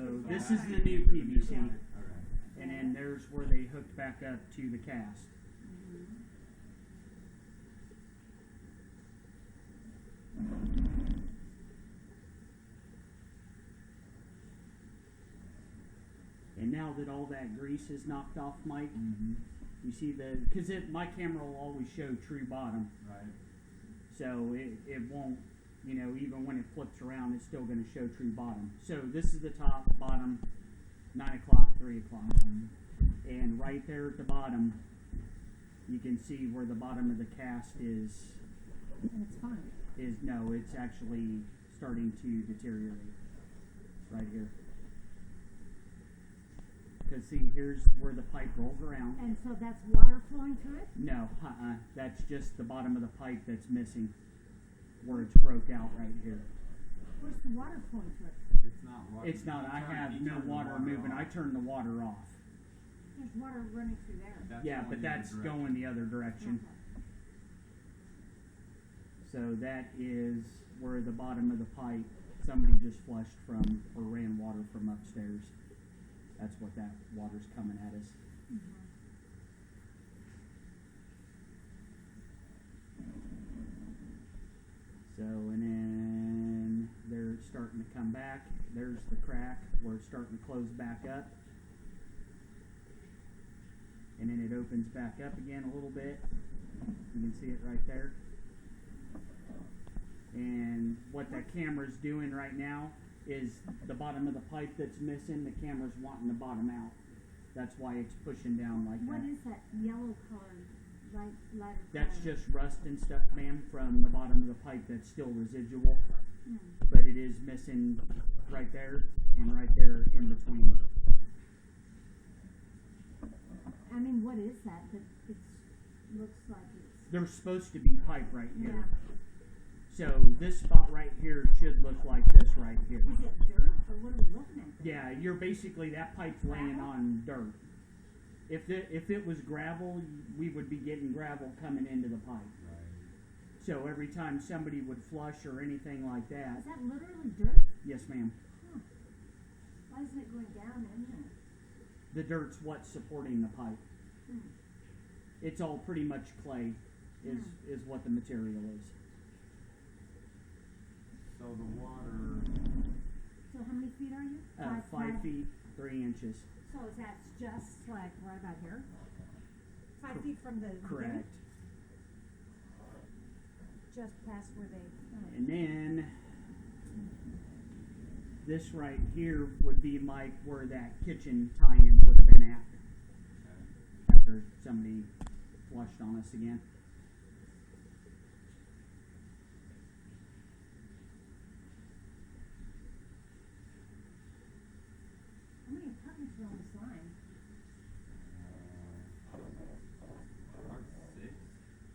So this is the new PVC. Okay. And then there's where they hooked back up to the cast. And now that all that grease is knocked off, Mike, you see because my camera will always show true bottom. Right. So it won't, even when it flips around, it's still going to show true bottom. So this is the top, bottom, 9 o'clock, 3 o'clock. And right there at the bottom, you can see where the bottom of the cast is. And it's fine. No, it's actually starting to deteriorate right here. Because see, here's where the pipe rolls around. And so that's water flowing through it? No, that's just the bottom of the pipe that's missing, where it's broke out right here. Where's the water flowing through it? It's not water. It's not. I have no water moving. I turn the water off. There's water running through there. Yeah, but that's going the other direction. Okay. So that is where the bottom of the pipe, somebody just flushed from or ran water from upstairs. That's what that water's coming at us. So, and then they're starting to come back. There's the crack where it's starting to close back up. And then it opens back up again a little bit. You can see it right there. And what that camera's doing right now is the bottom of the pipe that's missing, the camera's wanting the bottom out. That's why it's pushing down like What that. is that yellow colored, lighter That's color? just rust and stuff, ma'am, from the bottom of the pipe that's still residual. Hmm. But it is missing right there and right there in between. I mean, what is that? That it looks like it's... There's supposed to be pipe right here. Yeah. So this spot right here should look like this right here. Is it dirt, or what are we looking at? Yeah, you're basically, that pipe's laying Gravel? on dirt. If it was gravel, we would be getting gravel coming into the pipe. Right. So every time somebody would flush or anything like that, Is that literally dirt? yes ma'am, Huh. Why isn't it going down in there? the dirt's what's supporting the pipe. Hmm. It's all pretty much clay is what the material is. So the water. So how many feet are you? 5 feet, 3 inches. So is that just like right about here? 5 feet from the Correct. beginning? Just past where they... And then this right here would be like where that kitchen tie-in would have been at after somebody flushed on us again. How many apartments are on this line? Part 6,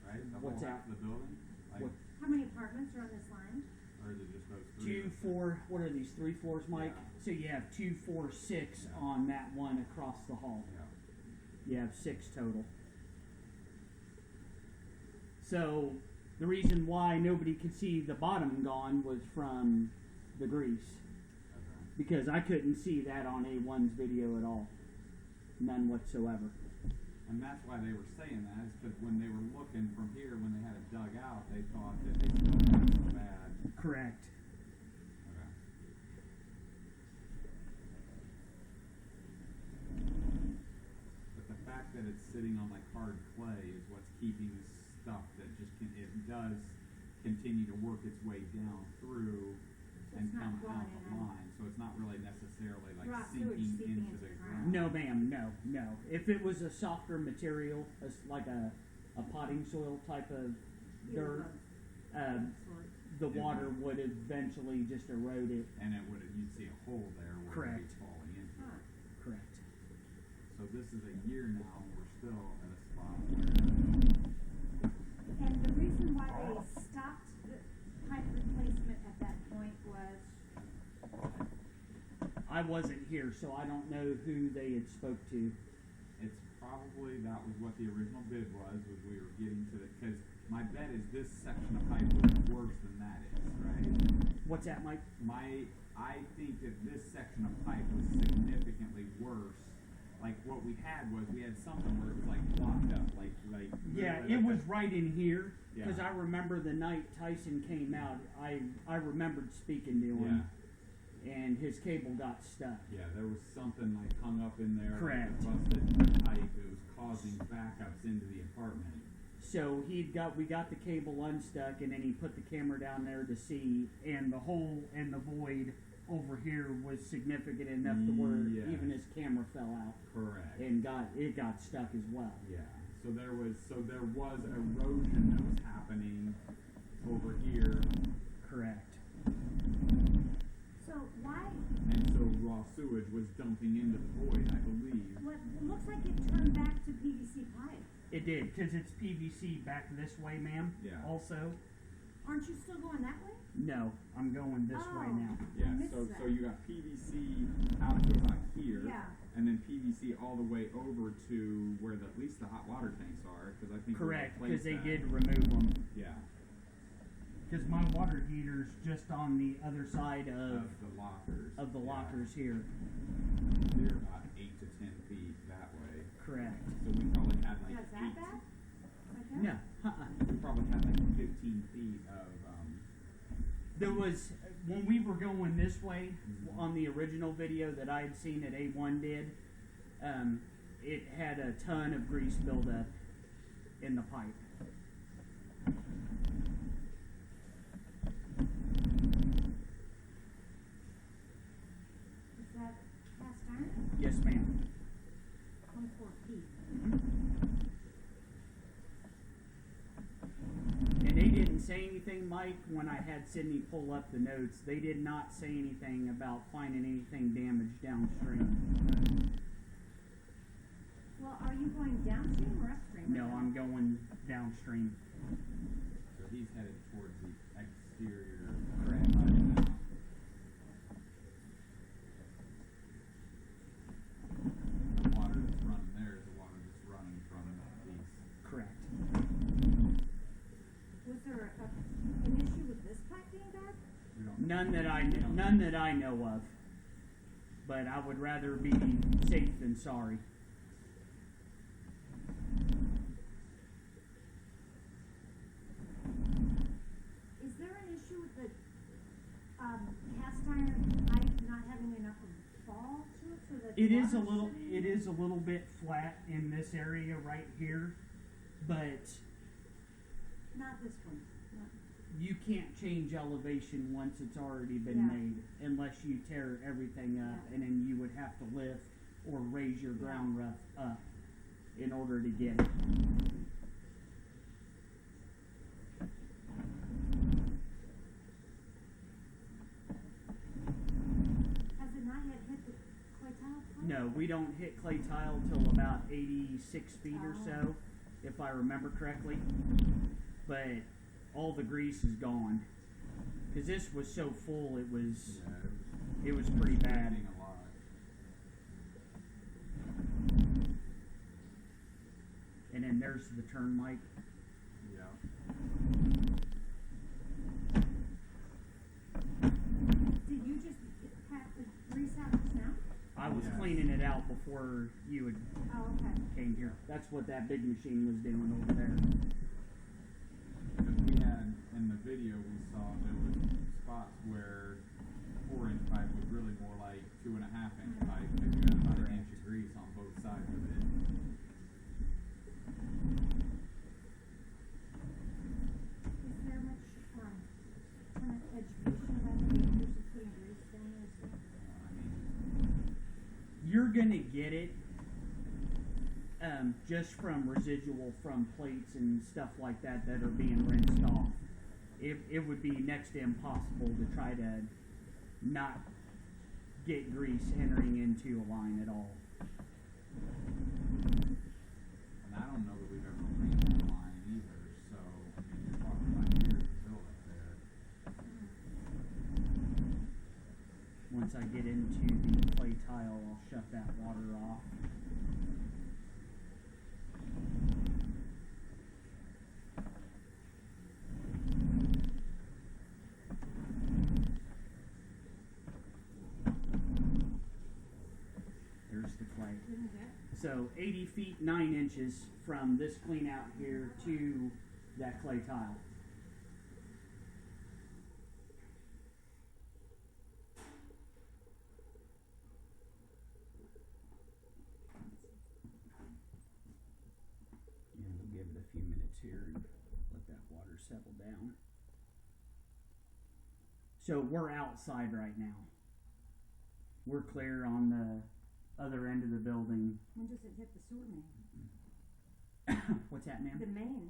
right? The What's whole that? half of the building? Like, What? How many apartments are on this line? or is it just those 3? 2, 4, what are these, 3 floors, Mike? Yeah. So you have 2, 4, 6 Yeah. on that one across the hall. Yeah. You have 6 total. So the reason why nobody could see the bottom gone was from the grease. Okay. Because I couldn't see that on A1's video at all. None whatsoever. And that's why they were saying that, is because when they were looking from here, when they had it dug out, they thought that they still had it bad. Correct. Okay. But the fact that it's sitting on like hard clay is what's keeping this stuff that just it does continue to work its way down through So and it's not come going out the in and- line. So it's not really necessarily like Raw sewage sinking seeping into the into the ground. No, ma'am, no. If it was a softer material, like a potting soil type of dirt, the water would eventually just erode it. And it would you'd see a hole there where Correct. it's falling into. Huh. Correct. So this is a year now, and we're still at a spot where And the reason why they stopped the pipe replacement at that point was... I wasn't here, so I don't know who they had spoke to. it's probably that was what the original bid was we were getting to the, because my bet is this section of pipe was worse than that is, right? What's that, Mike? I think that this section of pipe was significantly worse. Like what we had something where it was like blocked up, like. Yeah, literally it like was right in here, because Yeah. I remember the night Tyson came out, I remembered speaking to him, and his cable got stuck. Yeah, there was something like hung up in there. Correct. Like a busted pipe. It was causing backups into the apartment. So we got the cable unstuck, and then he put the camera down there to see, and the hole and the void over here was significant enough to where Yes. even his camera fell out Correct. and got stuck as well. Yeah. So there was erosion that was happening over here, Correct. So why, and so raw sewage was dumping into the void, I believe. what, it looks like it turned back to PVC pipe. It did, because it's PVC back this way, ma'am. Yeah. Also, Aren't you still going that way? no, I'm going this way now. Yeah. I missed So that. you got PVC out to about here. Yeah. And then PVC all the way over to where at least the hot water tanks are, because I think we Correct, because replaced they that. did remove them. Yeah. Because my water heater's just on the other side Of the lockers. of the Yeah. lockers here. They're about 8 to 10 feet that way. Correct. So we probably had like Yeah, is that 8 bad? Like that? No, We probably had like 15 feet of There was, when we were going this way, Mhm. on the original video that I had seen that A1 did, it had a ton of grease buildup in the pipe. Is that cast iron? Yes, ma'am. 24 feet. And they didn't say anything, Mike, when I had Sydney pull up the notes. They did not say anything about finding anything damaged downstream. Well, are you going downstream or upstream? No, I'm going downstream. so he's headed towards the exterior. Correct. The water that's running there is the water that's running from that piece. Correct. Was there an issue with this pipe being bad? We don't None that I know of. But I would rather be safe than sorry. Is there an issue with the cast iron pipe not having enough of a fall to it so that It the is a water's little sitting it in is a little bit flat in this area right here, but Not this one. Not, you can't change elevation once it's already been Yeah. made unless you tear everything up, Yeah. and then you would have to lift or raise your Yeah. ground rough up in order to get it. has it not yet hit the clay tile pipe? No, we don't hit clay tile till about 86 feet or Oh. so, if I remember correctly. But all the grease is gone. Because this was so full, it was Yeah, it was pretty bad. leaking a lot. And then there's the turn mic. Yeah. Did you just pat the grease out just now? I was Yes. cleaning it out before you had Oh, okay. came here. That's what that big machine was doing over there. Because we had, in the video we saw, there was spots where 4-inch pipe was really more like 2.5-inch pipe, because you had about an inch of grease on both sides of it. Is there much kind of education about the dangers of putting grease down there? So? I mean, You're gonna get it just from residual from plates and stuff like that that are being rinsed off. It would be next to impossible to try to not get grease entering into a line at all. and I don't know that we've ever ran that line either, so, I mean, you're talking about years of build up there. Once I get into the clay tile, I'll shut that water off. So 80 feet 9 inches from this clean out here to that clay tile. And we'll give it a few minutes here and let that water settle down. So we're outside right now. We're clear on the other end of the building. When does it hit the sewer main? What's that, ma'am? The main.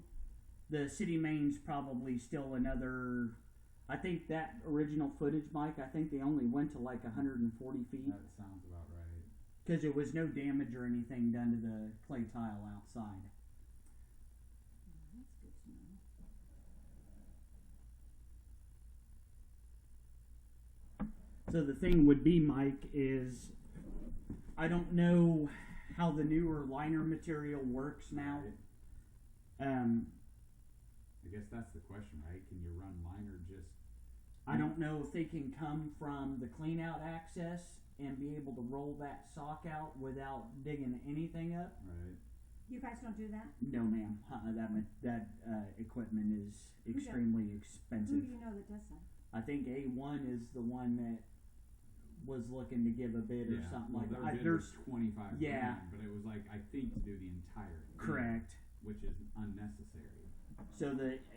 The city main's probably still another. I think that original footage, Mike, I think they only went to like 140 feet. That sounds about right. Because there was no damage or anything done to the clay tile outside. That's good to know. So the thing would be, Mike, is I don't know how the newer liner material works now. Right. I guess that's the question, right? Can you run liner just? I don't know if they can come from the clean out access and be able to roll that sock out without digging anything up. Right. You guys don't do that? No, ma'am. That equipment is Who does? extremely Who expensive. do you know that does that? I think A1 is the one that was looking to give a bid or something well, like their that. bid There's was 25 yeah. grand, but it was like, I think, to do the entire thing, correct. which is unnecessary. So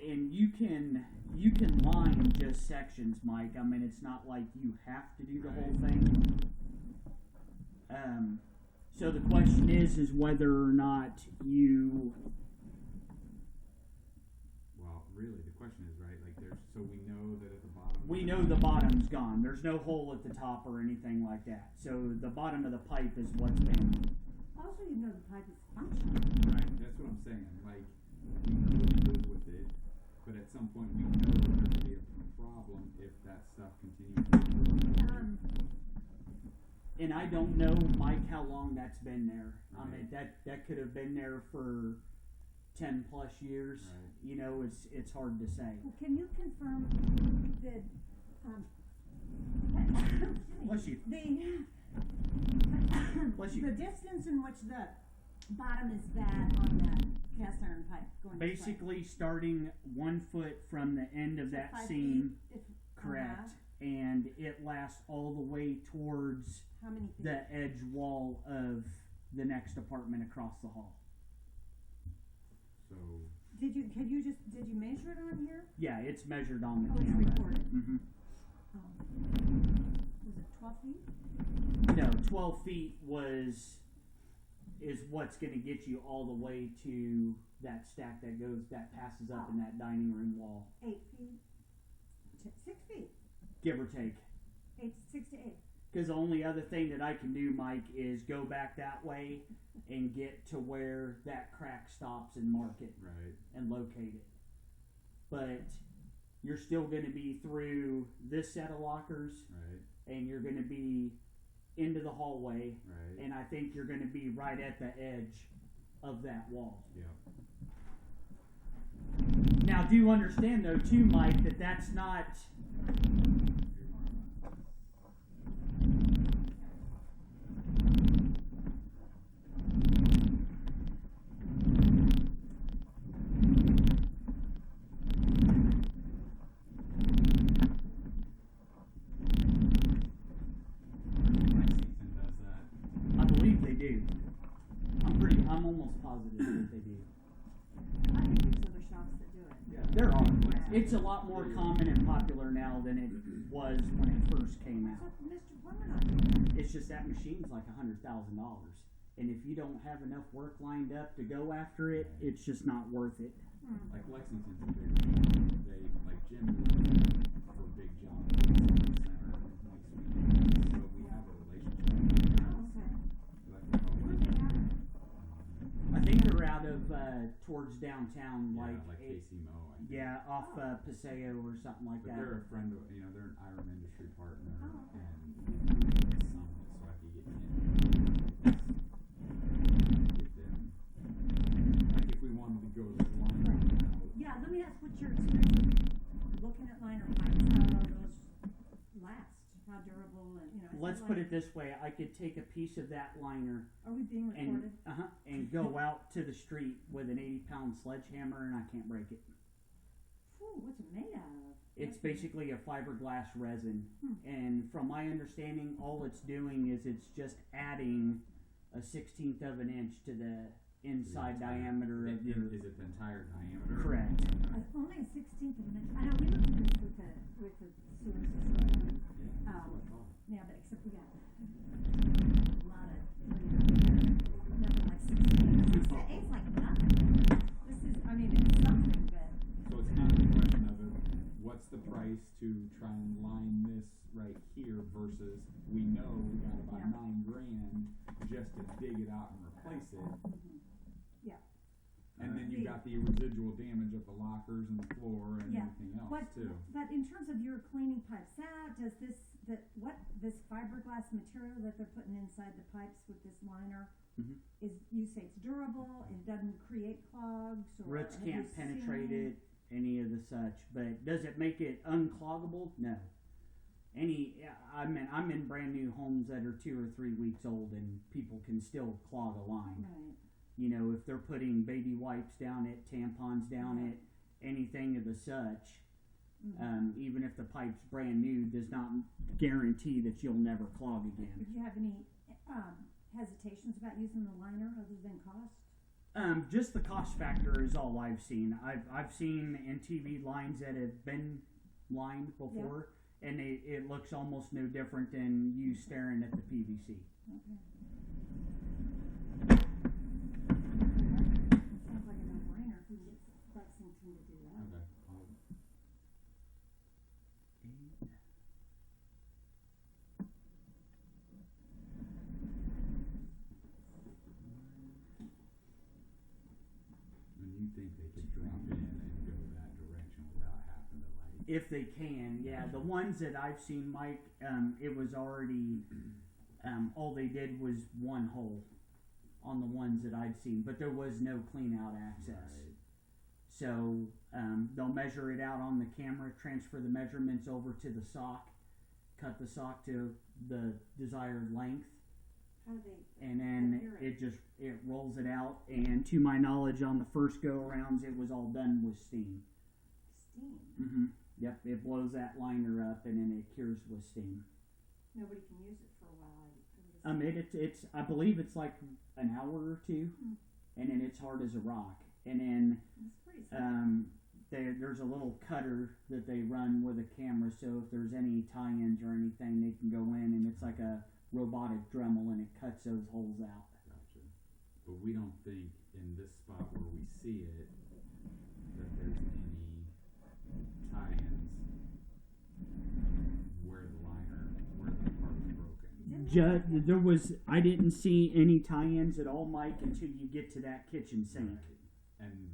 you can line just sections, Mike. I mean, it's not like you have to do the whole thing. So the question is whether or not you. Well, really, the question is, right, like so we know that at the bottom. We know the bottom's gone. There's no hole at the top or anything like that. So the bottom of the pipe is what's been. Also, you know the pipe is functional. Right, that's what I'm saying. Like, we could live with it, but at some point we know that there's going to be a problem if that stuff continues. And I don't know, Mike, how long that's been there. Right. I mean, that could have been there for 10 plus years. Right. You know, it's hard to say. Well, can you confirm that Bless you. Bless you. the distance in which the bottom is that on the cast iron pipe going this way? Basically, starting 1 foot from the end of So that 5 seam, feet correct, and it lasts all the way towards How many feet? the edge wall of the next apartment across the hall. So, Did you measure it on here? Yeah, it's measured on the Oh, it's camera. recorded. Mm-hmm. Was it 12 feet? No, 12 feet is what's going to get you all the way to that stack that passes up in that dining room wall, 8 feet? 6 feet? give or take. 6 to 8. Because the only other thing that I can do, Mike, is go back that way and get to where that crack stops and mark it right. and locate it. But you're still going to be through this set of lockers, Right. and you're going to be into the hallway, Right. and I think you're going to be right at the edge of that wall. Yeah. Now, do you understand, though, too, Mike, that that's not... Lexington does that. I believe they do. I'm almost positive that they do. I think there's other shops that do it. Yeah. There are. It's a lot more common and popular now than it was when it first came So, out. Mr. Plummer not doing that. It's just that machine's like $100,000, and if you don't have enough work lined up to go after it, it's just not worth it. Like Lexington's a big, they, like Jim for Big John, so we have a relationship. Okay. But I think Where's it at? I think they're out of towards downtown, yeah, like like KC Mo, I think. yeah, off Paseo or something like But that. they're a friend of, they're an Iron industry partner, Oh, okay. and some, so I could get in. Get them. Like if we wanted to go to the line now, Yeah, let me ask what your experience with looking at liner pipes, how those last, how durable, and let's put it this way. I could take a piece of that liner Are we being recorded? and go out to the street with an 80-pound sledgehammer and I can't break it. Ooh, what's it made out of? It's basically a fiberglass resin, Hmm. and from my understanding, all it's doing is it's just adding a 1/16 of an inch to the inside diameter of your. Is it the entire diameter? Correct. Only a 16th of an inch. I know we looked at this with the sewer system. Yeah, but except we got a lot of nothing like 16. It's like nothing. This is, I mean, it's something, but. So it's kind of a question of what's the price to try and line this right here versus we know we got about $9,000 just to dig it out and replace it. Yeah. And then you got the residual damage of the lockers and the floor and everything else too. But in terms of your cleaning pipes out, does this fiberglass material that they're putting inside the pipes with this liner is, you say it's durable, it doesn't create clogs, or Roots have can't you penetrate seen- it, any of the such. But does it make it uncloggable? No. I'm in brand new homes that are 2 or 3 weeks old, and people can still clog a line. Right. You know, if they're putting baby wipes down it, tampons down it, anything of the such, even if the pipe's brand new, does not guarantee that you'll never clog again. Do you have any hesitations about using the liner other than cost? Just the cost factor is all I've seen. I've seen NTV lines that have been lined before, and it looks almost no different than you staring at the PVC. Okay. Sounds like a no-brainer if we get Lexington to do that. Okay. And you think they could drop in and go that direction without having to If they can, yeah. The ones that I've seen, Mike, it was already, all they did was one hole on the ones that I've seen, but there was no clean out access. Right. So they'll measure it out on the camera, transfer the measurements over to the sock, cut the sock to the desired length, How do they? and then it rolls it out. And to my knowledge, on the first go arounds, it was all done with steam. Steam. Mm-hmm. Yep, it blows that liner up and then it cures with steam. Nobody can use it for a while. It's I believe it's like an hour or two, and then it's hard as a rock. And then It's pretty simple. there's a little cutter that they run with a camera, so if there's any tie-ins or anything, they can go in, and it's like a robotic Dremel, and it cuts those holes out. Gotcha. But we don't think in this spot where we see it that there's any tie-ins where the part's broken. I didn't see any tie-ins at all, Mike, until you get to that kitchen sink. Right. And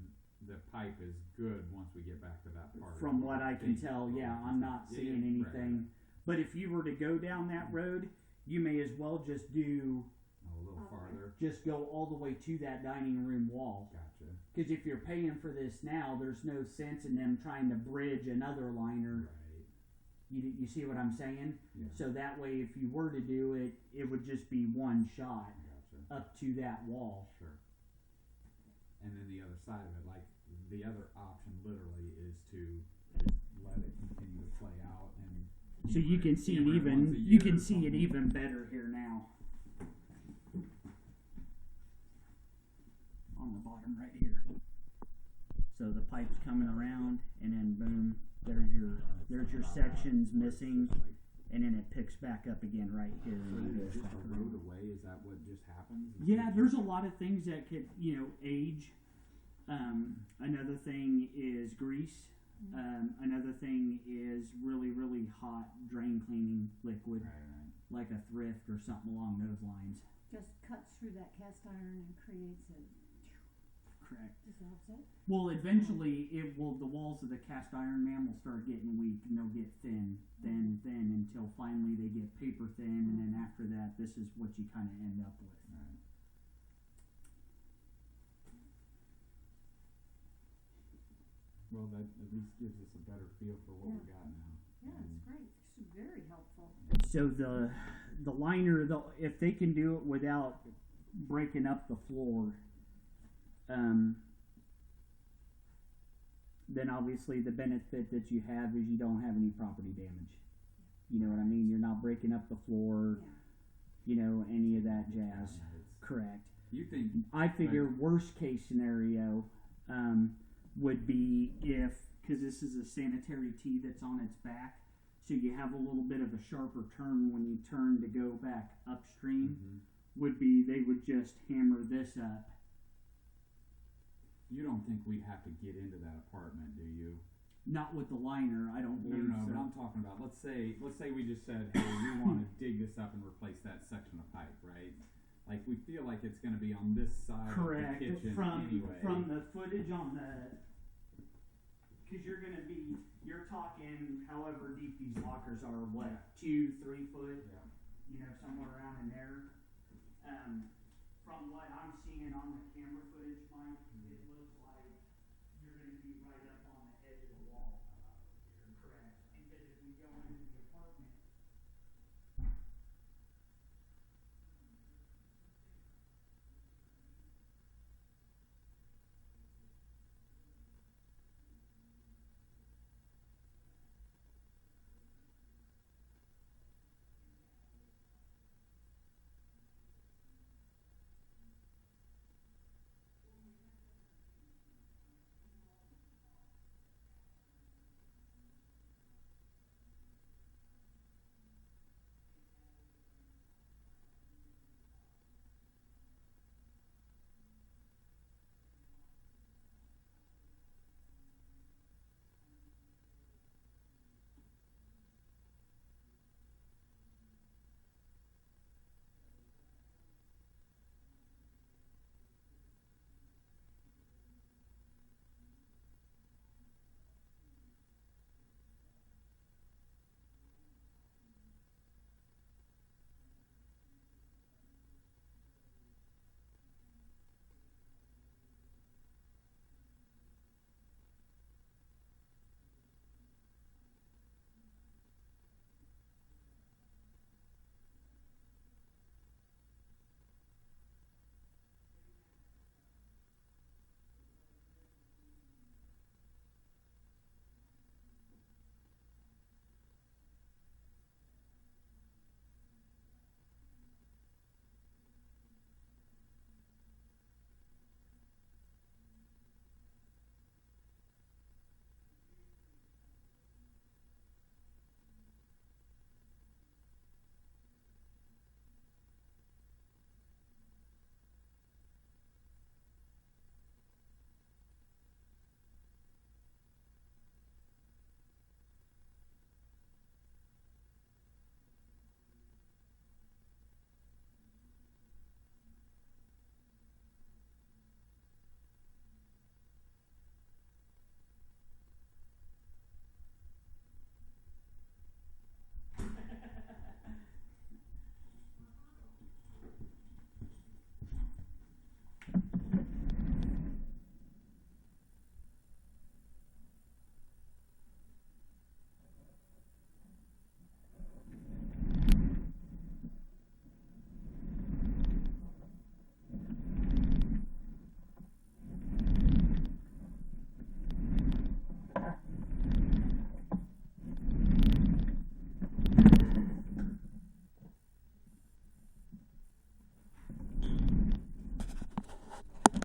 the pipe is good once we get back to that part. From what I can tell, yeah, I'm not seeing anything. But if you were to go down that road, you may as well just do, A little farther. just go all the way to that dining room wall. Gotcha. Because if you're paying for this now, there's no sense in them trying to bridge another liner. Right. You see what I'm saying? Yeah. So that way, if you were to do it, it would just be one shot Gotcha. up to that wall. Sure. And then the other side of it, like the other option literally is to just let it continue to play out and So you can see it even. You can see it even better here now. On the bottom right here. So the pipe's coming around, and then boom, there's your sections missing, and then it picks back up again right here. So And it is goes just back a around. road away? Is that what just happens? Yeah, there's a lot of things that could, age. Another thing is grease. Another thing is really, really hot drain cleaning liquid, Right. like a Thrift or something along those lines. Just cuts through that cast iron and creates a Correct. dissolves it. Well, eventually, the walls of the cast iron, man, will start getting weak, and they'll get thin, until finally they get paper thin, and then after that, this is what you kind of end up with. Right. Well, that at least gives us a better feel for what we got now. Yeah, it's great. It's very helpful. So the liner, if they can do it without breaking up the floor, then obviously the benefit that you have is you don't have any property damage. You know what I mean? You're not breaking up the floor, you know, any of that jazz. Correct. You think? I figure worst case scenario would be because this is a sanitary tee that's on its back, so you have a little bit of a sharper turn when you turn to go back upstream, would be they would just hammer this up. You don't think we'd have to get into that apartment, do you? Not with the liner, I don't believe No, so. but I'm talking about, let's say we just said, hey, we want to dig this up and replace that section of pipe, right? Like, we feel like it's going to be on this side Correct. of the kitchen anyway. From the footage on because you're talking however deep these lockers are, what, 2-3 foot? Yeah. You know, somewhere around in there. From what I'm seeing on the camera footage, Mike,